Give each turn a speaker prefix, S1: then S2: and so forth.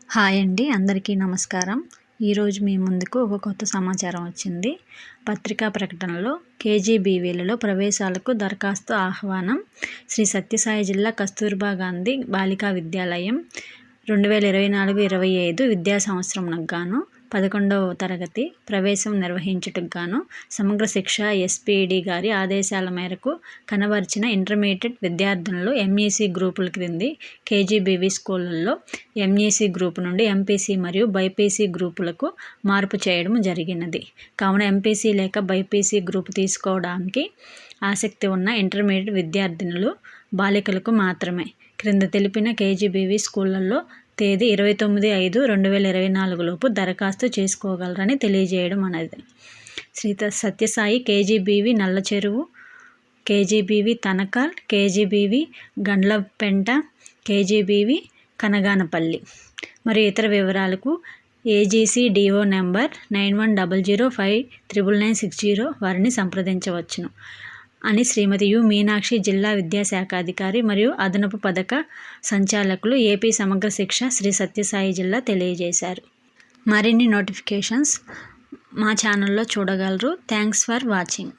S1: Hi అండి, అందరికీ నమస్కారం. ఈరోజు మీ ముందుకు ఒక కొత్త సమాచారం వచ్చింది. పత్రికా ప్రకటనలో కేజీబీవీలలో ప్రవేశాలకు దరఖాస్తు ఆహ్వానం. శ్రీ సత్యసాయి జిల్లా కస్తూర్బా గాంధీ బాలికా విద్యాలయం 2024-25 విద్యా సంవత్సరంకు గాను 11వ తరగతి ప్రవేశం నిర్వహించుటకు గాను సమగ్ర శిక్ష ఎస్పీఈడి గారి ఆదేశాల మేరకు కనబర్చిన ఇంటర్మీడియట్ విద్యార్థులను ఎంఈసీ గ్రూపుల క్రింది కేజీబీవీ స్కూళ్లలో ఎంఈసీ గ్రూపు నుండి ఎంపీసీ మరియు బైపీసీ గ్రూపులకు మార్పు చేయడం జరిగినది. కావున ఎంపీసీ లేక బైపీసీ గ్రూపు తీసుకోవడానికి ఆసక్తి ఉన్న ఇంటర్మీడియట్ విద్యార్థినులు బాలికలకు మాత్రమే క్రింద తెలిపిన కేజీబీవీ స్కూళ్లలో తేదీ 29/5/2024 లోపు దరఖాస్తు చేసుకోగలరని తెలియజేయడం అనేది. Sri Satyasai KGBV Nallacheruvu, KGBV Tanakal, KGBV Gandlapenta, KGBV Kanaganapalli మరియు ఇతర వివరాలకు ఏజీసీ డిఓ నెంబర్ 9100599960 వారిని సంప్రదించవచ్చును అని శ్రీమతి యు మీనాక్షి, జిల్లా విద్యాశాఖాధికారి మరియు అదనపు పథక సంచాలకులు, ఏపీ సమగ్ర శిక్ష, శ్రీ సత్యసాయి జిల్లా తెలియజేశారు. మరిన్ని నోటిఫికేషన్స్ మా ఛానల్లో చూడగలరు. Thanks for watching.